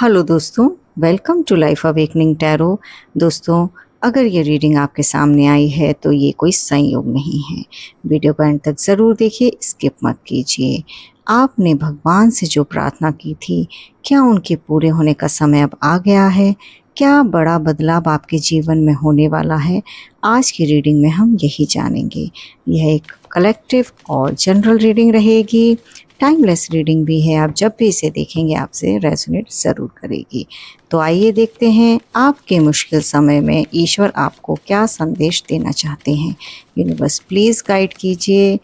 Hello दोस्तों, welcome to Life Awakening Tarot. दोस्तों, अगर ये रीडिंग आपके सामने आई है तो ये कोई संयोग नहीं है। वीडियो को एंड तक ज़रूर देखिए, स्किप मत कीजिए। आपने भगवान से जो प्रार्थना की थी, क्या उनके पूरे होने का समय अब आ गया है? क्या बड़ा बदलाव आपके जीवन में होने वाला है? आज की रीडिंग में हम यही जानेंगे। यह एक कलेक्टिव और जनरल रीडिंग रहेगी। टाइमलेस रीडिंग भी है, आप जब भी इसे देखेंगे आपसे रेजोनेट ज़रूर करेगी। तो आइए देखते हैं आपके मुश्किल समय में ईश्वर आपको क्या संदेश देना चाहते हैं। यूनिवर्स प्लीज़ गाइड कीजिए,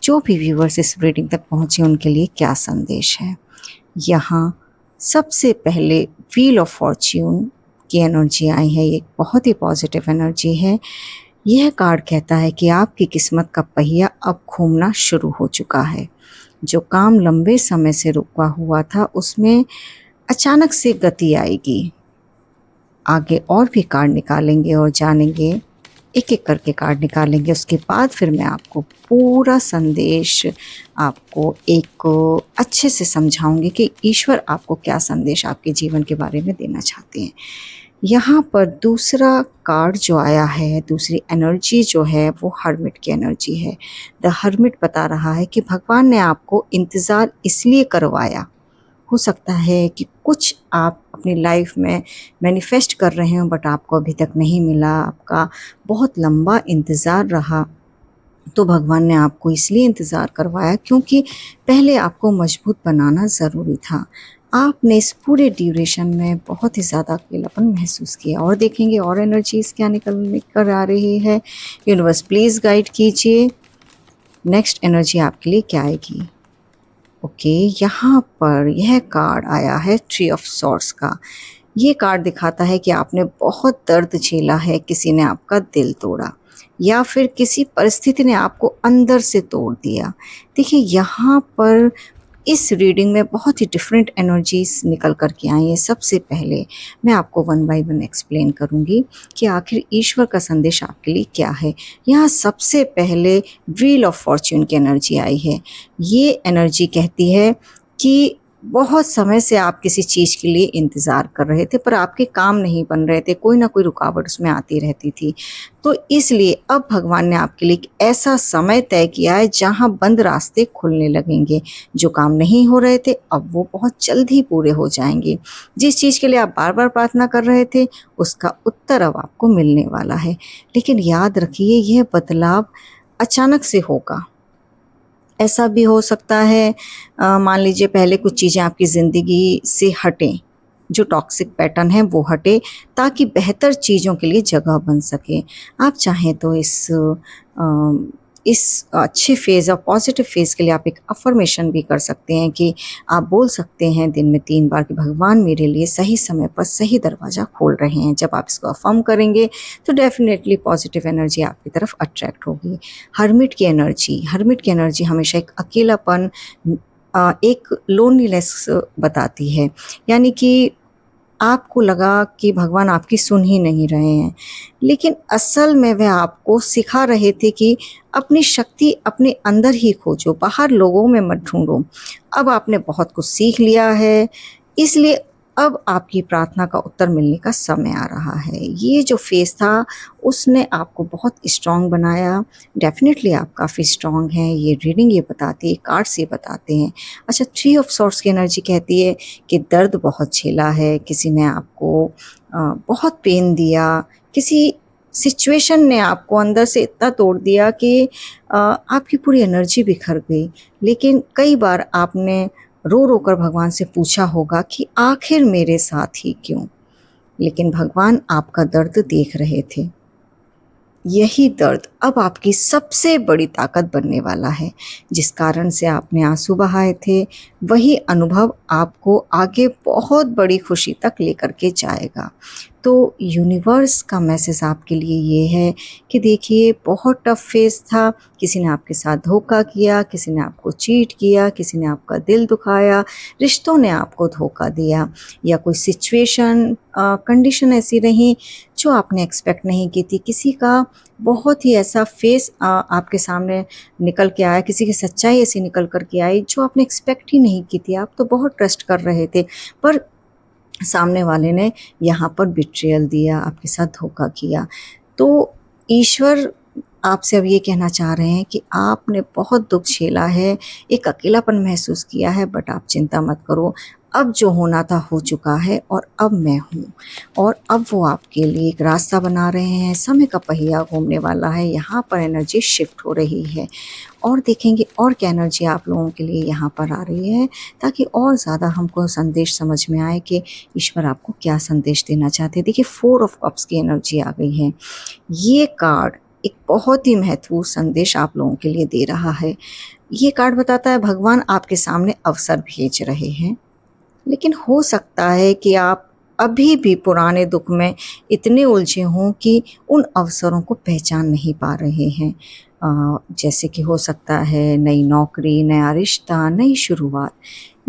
जो भी व्यूवर्स इस रीडिंग तक पहुँचे उनके लिए क्या संदेश है। यहाँ सबसे पहले व्हील ऑफ फॉर्च्यून की एनर्जी आई है। ये बहुत ही पॉजिटिव एनर्जी है। यह कार्ड कहता है कि आपकी किस्मत का पहिया अब घूमना शुरू हो चुका है। जो काम लंबे समय से रुका हुआ था उसमें अचानक से गति आएगी। आगे और भी कार्ड निकालेंगे और जानेंगे, एक एक करके कार्ड निकालेंगे। उसके बाद फिर मैं आपको पूरा संदेश आपको एक अच्छे से समझाऊंगी कि ईश्वर आपको क्या संदेश आपके जीवन के बारे में देना चाहते हैं। यहाँ पर दूसरा कार्ड जो आया है, दूसरी एनर्जी जो है वो हर्मिट की एनर्जी है। द हर्मिट बता रहा है कि भगवान ने आपको इंतज़ार इसलिए करवाया। हो सकता है कि कुछ आप अपनी लाइफ में मैनिफेस्ट कर रहे हो बट आपको अभी तक नहीं मिला, आपका बहुत लंबा इंतज़ार रहा। तो भगवान ने आपको इसलिए इंतज़ार करवाया क्योंकि पहले आपको मजबूत बनाना ज़रूरी था। आपने इस पूरे ड्यूरेशन में बहुत ही ज़्यादा अकेलापन महसूस किया। और देखेंगे और एनर्जीज क्या निकल कर आ रही है। यूनिवर्स प्लीज़ गाइड कीजिए, नेक्स्ट एनर्जी आपके लिए क्या आएगी। ओके, यहाँ पर यह कार्ड आया है ट्री ऑफ सॉर्ड्स का। ये कार्ड दिखाता है कि आपने बहुत दर्द झेला है, किसी ने आपका दिल तोड़ा या फिर किसी परिस्थिति ने आपको अंदर से तोड़ दिया। देखिए, यहाँ पर इस रीडिंग में बहुत ही डिफरेंट एनर्जीज निकल कर के आई हैं। सबसे पहले मैं आपको वन बाय वन एक्सप्लेन करूँगी कि आखिर ईश्वर का संदेश आपके लिए क्या है। यहाँ सबसे पहले व्हील ऑफ फॉर्च्यून की एनर्जी आई है। ये एनर्जी कहती है कि बहुत समय से आप किसी चीज़ के लिए इंतज़ार कर रहे थे पर आपके काम नहीं बन रहे थे, कोई ना कोई रुकावट उसमें आती रहती थी। तो इसलिए अब भगवान ने आपके लिए एक ऐसा समय तय किया है जहाँ बंद रास्ते खुलने लगेंगे। जो काम नहीं हो रहे थे अब वो बहुत जल्द ही पूरे हो जाएंगे। जिस चीज़ के लिए आप बार बार प्रार्थना कर रहे थे उसका उत्तर अब आपको मिलने वाला है। लेकिन याद रखिए, यह बदलाव अचानक से होगा। ऐसा भी हो सकता है, मान लीजिए पहले कुछ चीज़ें आपकी ज़िंदगी से हटें, जो टॉक्सिक पैटर्न है वो हटे, ताकि बेहतर चीज़ों के लिए जगह बन सके। आप चाहें तो इस अच्छे फेज़ और पॉजिटिव फेज़ के लिए आप एक अफ़र्मेशन भी कर सकते हैं कि आप बोल सकते हैं दिन में 3 बार कि भगवान मेरे लिए सही समय पर सही दरवाज़ा खोल रहे हैं। जब आप इसको अफ़र्म करेंगे तो डेफ़िनेटली पॉजिटिव एनर्जी आपकी तरफ अट्रैक्ट होगी। हर्मिट की एनर्जी हमेशा एक अकेलापन, एक लोनलीनेस बताती है। यानी कि आपको लगा कि भगवान आपकी सुन ही नहीं रहे हैं, लेकिन असल में वह आपको सिखा रहे थे कि अपनी शक्ति अपने अंदर ही खोजो, बाहर लोगों में मत ढूंढो। अब आपने बहुत कुछ सीख लिया है, इसलिए अब आपकी प्रार्थना का उत्तर मिलने का समय आ रहा है। ये जो फेज़ था उसने आपको बहुत स्ट्रॉन्ग बनाया। डेफिनेटली आप काफ़ी स्ट्रॉन्ग हैं, ये रीडिंग ये बताती है, कार्ड्स ये बताते हैं। अच्छा, थ्री ऑफ सॉर्ड्स की एनर्जी कहती है कि दर्द बहुत झेला है, किसी ने आपको बहुत पेन दिया, किसी सिचुएशन ने आपको अंदर से इतना तोड़ दिया कि आपकी पूरी एनर्जी बिखर गई। लेकिन कई बार आपने रो रो कर भगवान से पूछा होगा कि आखिर मेरे साथ ही क्यों। लेकिन भगवान आपका दर्द देख रहे थे। यही दर्द अब आपकी सबसे बड़ी ताकत बनने वाला है। जिस कारण से आपने आंसू बहाए थे, वही अनुभव आपको आगे बहुत बड़ी खुशी तक लेकर के जाएगा। तो यूनिवर्स का मैसेज आपके लिए ये है कि देखिए, बहुत टफ फेज़ था, किसी ने आपके साथ धोखा किया, किसी ने आपको चीट किया, किसी ने आपका दिल दुखाया, रिश्तों ने आपको धोखा दिया, या कोई सिचुएशन कंडीशन ऐसी रही जो आपने एक्सपेक्ट नहीं की थी। किसी का बहुत ही ऐसा फेस आपके सामने निकल के आया, किसी की सच्चाई ऐसी निकल कर के आई जो आपने एक्सपेक्ट ही नहीं की थी। आप तो बहुत ट्रस्ट कर रहे थे, पर सामने वाले ने यहाँ पर बिट्रियल दिया, आपके साथ धोखा किया। तो ईश्वर आपसे अब ये कहना चाह रहे हैं कि आपने बहुत दुख झेला है, एक अकेलापन महसूस किया है, बट आप चिंता मत करो। अब जो होना था हो चुका है और अब मैं हूँ, और अब वो आपके लिए एक रास्ता बना रहे हैं। समय का पहिया घूमने वाला है, यहाँ पर एनर्जी शिफ्ट हो रही है, और देखेंगे और क्या एनर्जी आप लोगों के लिए यहाँ पर आ रही है, ताकि और ज़्यादा हमको संदेश समझ में आए कि ईश्वर आपको क्या संदेश देना चाहते हैं। देखिए 4 ऑफ कप्स की एनर्जी आ गई है। ये कार्ड एक बहुत ही महत्वपूर्ण संदेश आप लोगों के लिए दे रहा है। ये कार्ड बताता है भगवान आपके सामने अवसर भेज रहे हैं, लेकिन हो सकता है कि आप अभी भी पुराने दुख में इतने उलझे हों कि उन अवसरों को पहचान नहीं पा रहे हैं। जैसे कि हो सकता है नई नौकरी, नया रिश्ता, नई शुरुआत,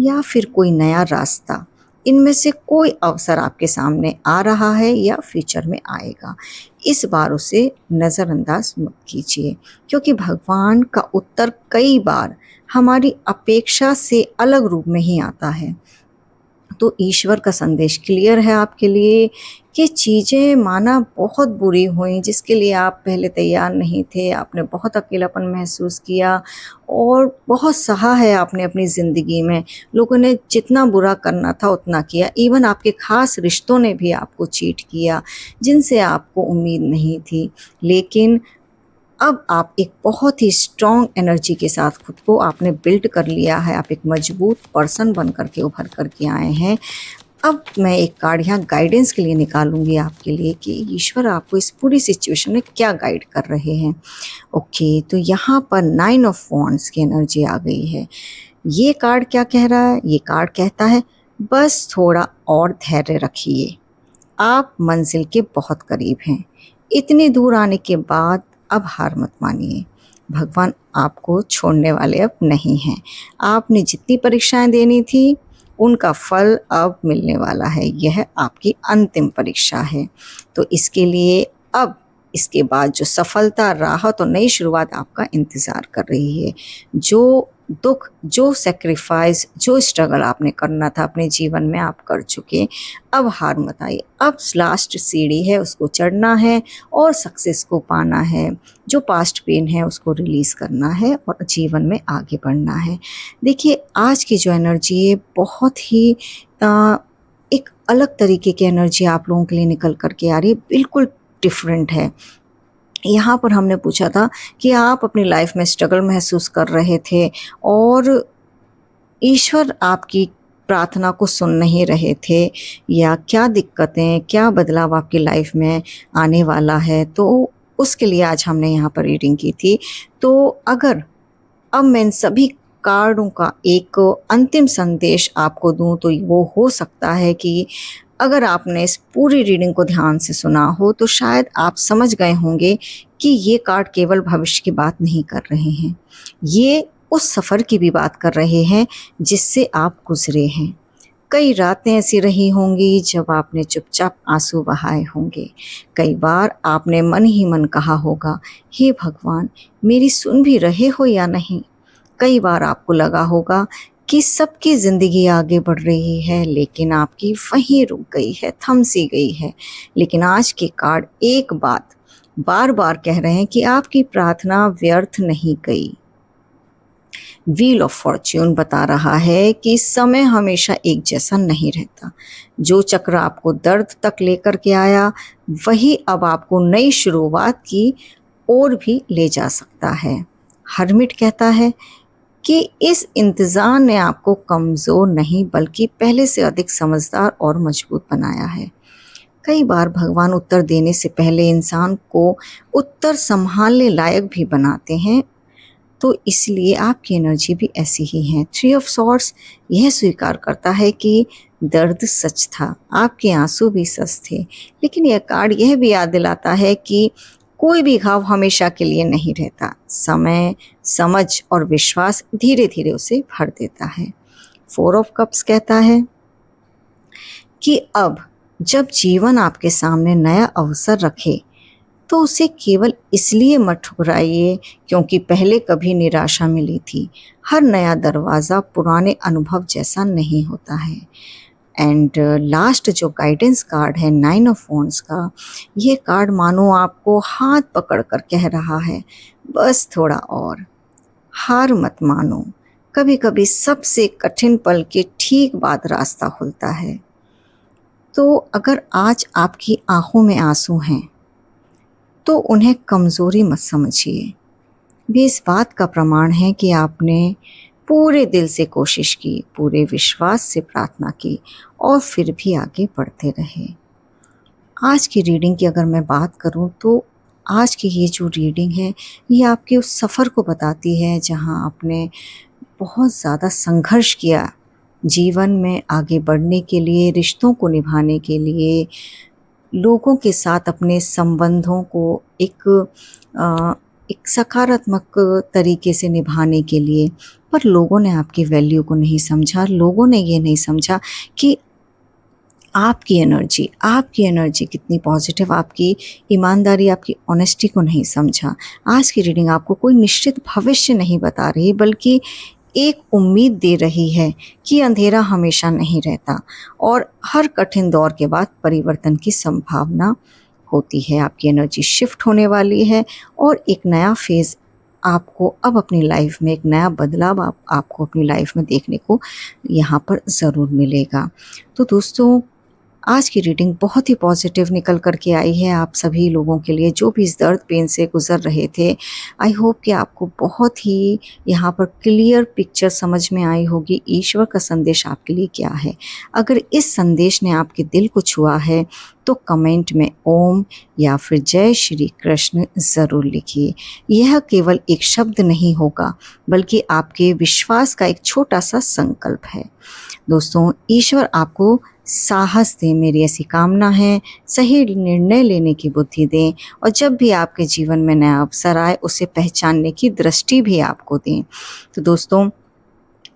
या फिर कोई नया रास्ता। इनमें से कोई अवसर आपके सामने आ रहा है या फ्यूचर में आएगा। इस बार उसे नज़रअंदाज मत कीजिए, क्योंकि भगवान का उत्तर कई बार हमारी अपेक्षा से अलग रूप में ही आता है। तो ईश्वर का संदेश क्लियर है आपके लिए कि चीज़ें माना बहुत बुरी हुई, जिसके लिए आप पहले तैयार नहीं थे। आपने बहुत अकेलापन महसूस किया और बहुत सहा है आपने अपनी ज़िंदगी में। लोगों ने जितना बुरा करना था उतना किया, इवन आपके ख़ास रिश्तों ने भी आपको चीट किया, जिनसे आपको उम्मीद नहीं थी। लेकिन अब आप एक बहुत ही स्ट्रॉन्ग एनर्जी के साथ खुद को आपने बिल्ड कर लिया है। आप एक मजबूत पर्सन बन कर के उभर कर के आए हैं। अब मैं एक कार्ड यहाँ गाइडेंस के लिए निकालूंगी आपके लिए कि ईश्वर आपको इस पूरी सिचुएशन में क्या गाइड कर रहे हैं। ओके, तो यहाँ पर 9 ऑफ वॉन्ड्स की एनर्जी आ गई है। ये कार्ड क्या कह रहा है? ये कार्ड कहता है बस थोड़ा और धैर्य रखिए, आप मंजिल के बहुत करीब हैं। इतनी दूर आने के बाद अब हार मत मानिए, भगवान आपको छोड़ने वाले अब नहीं हैं। आपने जितनी परीक्षाएं देनी थी उनका फल अब मिलने वाला है। यह आपकी अंतिम परीक्षा है। तो इसके लिए अब इसके बाद जो सफलता, राहत और नई शुरुआत आपका इंतज़ार कर रही है। जो दुख, जो सेक्रीफाइस, जो स्ट्रगल आपने करना था अपने जीवन में आप कर चुके। अब हार मत आइए, अब लास्ट सीढ़ी है, उसको चढ़ना है और सक्सेस को पाना है। जो पास्ट पेन है उसको रिलीज़ करना है और जीवन में आगे बढ़ना है। देखिए आज की जो एनर्जी है बहुत ही एक अलग तरीके की एनर्जी आप लोगों के लिए निकल कर के आ रही है, बिल्कुल डिफरेंट है। यहाँ पर हमने पूछा था कि आप अपनी लाइफ में स्ट्रगल महसूस कर रहे थे और ईश्वर आपकी प्रार्थना को सुन नहीं रहे थे, या क्या दिक्कतें, क्या बदलाव आपकी लाइफ में आने वाला है, तो उसके लिए आज हमने यहाँ पर रीडिंग की थी। तो अगर अब मैं इन सभी कार्डों का एक अंतिम संदेश आपको दूं तो वो हो सकता है कि अगर आपने इस पूरी रीडिंग को ध्यान से सुना हो तो शायद आप समझ गए होंगे कि ये कार्ड केवल भविष्य की बात नहीं कर रहे हैं, ये उस सफ़र की भी बात कर रहे हैं जिससे आप गुजरे हैं। कई रातें ऐसी रही होंगी जब आपने चुपचाप आंसू बहाए होंगे। कई बार आपने मन ही मन कहा होगा, हे भगवान मेरी सुन भी रहे हो या नहीं। कई बार आपको लगा होगा कि सबकी ज़िंदगी आगे बढ़ रही है लेकिन आपकी वहीं रुक गई है, थम सी गई है। लेकिन आज के कार्ड एक बात बार बार कह रहे हैं कि आपकी प्रार्थना व्यर्थ नहीं गई। व्हील ऑफ फॉर्च्यून बता रहा है कि समय हमेशा एक जैसा नहीं रहता। जो चक्र आपको दर्द तक लेकर के आया वही अब आपको नई शुरुआत की ओर भी ले जा सकता है। हर्मिट कहता है कि इस इंतज़ार ने आपको कमज़ोर नहीं बल्कि पहले से अधिक समझदार और मजबूत बनाया है। कई बार भगवान उत्तर देने से पहले इंसान को उत्तर संभालने लायक भी बनाते हैं, तो इसलिए आपकी एनर्जी भी ऐसी ही है। 3 ऑफ सॉर्ड्स यह स्वीकार करता है कि दर्द सच था, आपके आंसू भी सच थे, लेकिन यह कार्ड यह भी याद दिलाता है कि कोई भी घाव हमेशा के लिए नहीं रहता। समय, समझ और विश्वास धीरे धीरे उसे भर देता है। 4 ऑफ कप्स कहता है कि अब जब जीवन आपके सामने नया अवसर रखे तो उसे केवल इसलिए मत ठुकराइए क्योंकि पहले कभी निराशा मिली थी। हर नया दरवाज़ा पुराने अनुभव जैसा नहीं होता है। एंड लास्ट जो गाइडेंस कार्ड है 9 ऑफ वॉन्ड्स का, ये कार्ड मानो आपको हाथ पकड़ कर कह रहा है बस थोड़ा और, हार मत मानो, कभी कभी सबसे कठिन पल के ठीक बाद रास्ता खुलता है। तो अगर आज आपकी आंखों में आंसू हैं तो उन्हें कमज़ोरी मत समझिए, वे इस बात का प्रमाण है कि आपने पूरे दिल से कोशिश की, पूरे विश्वास से प्रार्थना की और फिर भी आगे बढ़ते रहे। आज की रीडिंग की अगर मैं बात करूं तो आज की ये जो रीडिंग है ये आपके उस सफ़र को बताती है जहां आपने बहुत ज़्यादा संघर्ष किया जीवन में आगे बढ़ने के लिए, रिश्तों को निभाने के लिए, लोगों के साथ अपने संबंधों को एक सकारात्मक तरीके से निभाने के लिए, पर लोगों ने आपकी वैल्यू को नहीं समझा। लोगों ने ये नहीं समझा कि आपकी एनर्जी कितनी पॉजिटिव, आपकी ईमानदारी, आपकी ऑनेस्टी को नहीं समझा। आज की रीडिंग आपको कोई निश्चित भविष्य नहीं बता रही, बल्कि एक उम्मीद दे रही है कि अंधेरा हमेशा नहीं रहता और हर कठिन दौर के बाद परिवर्तन की संभावना होती है। आपकी एनर्जी शिफ्ट होने वाली है और एक नया फेज़ आपको अब अपनी लाइफ में, एक नया बदलाव आपको अपनी लाइफ में देखने को यहाँ पर ज़रूर मिलेगा। तो दोस्तों, आज की रीडिंग बहुत ही पॉजिटिव निकल कर के आई है आप सभी लोगों के लिए जो भी इस दर्द पेन से गुज़र रहे थे। आई होप कि आपको बहुत ही यहाँ पर क्लियर पिक्चर समझ में आई होगी ईश्वर का संदेश आपके लिए क्या है। अगर इस संदेश ने आपके दिल को छुआ है तो कमेंट में ओम या फिर जय श्री कृष्ण ज़रूर लिखिए। यह केवल एक शब्द नहीं होगा, बल्कि आपके विश्वास का एक छोटा सा संकल्प है। दोस्तों, ईश्वर आपको साहस दें, मेरी ऐसी कामना है। सही निर्णय लेने की बुद्धि दें और जब भी आपके जीवन में नया अवसर आए उसे पहचानने की दृष्टि भी आपको दें। तो दोस्तों,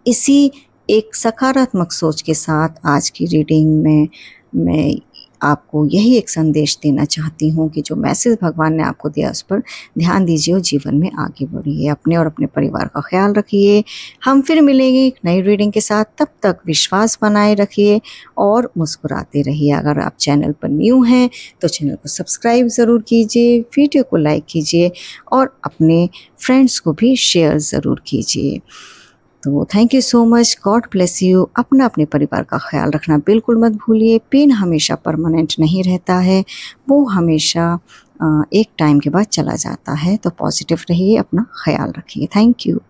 इसी एक सकारात्मक सोच के साथ आज की रीडिंग में मैं आपको यही एक संदेश देना चाहती हूँ कि जो मैसेज भगवान ने आपको दिया उस पर ध्यान दीजिए और जीवन में आगे बढ़िए। अपने और अपने परिवार का ख्याल रखिए। हम फिर मिलेंगे एक नई रीडिंग के साथ, तब तक विश्वास बनाए रखिए और मुस्कुराते रहिए। अगर आप चैनल पर न्यू हैं तो चैनल को सब्सक्राइब ज़रूर कीजिए, वीडियो को लाइक कीजिए और अपने फ्रेंड्स को भी शेयर ज़रूर कीजिए। तो thank you so much, God bless you. अपने परिवार का ख्याल रखना बिल्कुल मत भूलिए। पेन हमेशा परमानेंट नहीं रहता है, वो हमेशा एक टाइम के बाद चला जाता है। तो पॉजिटिव रहिए, अपना ख्याल रखिए। Thank you.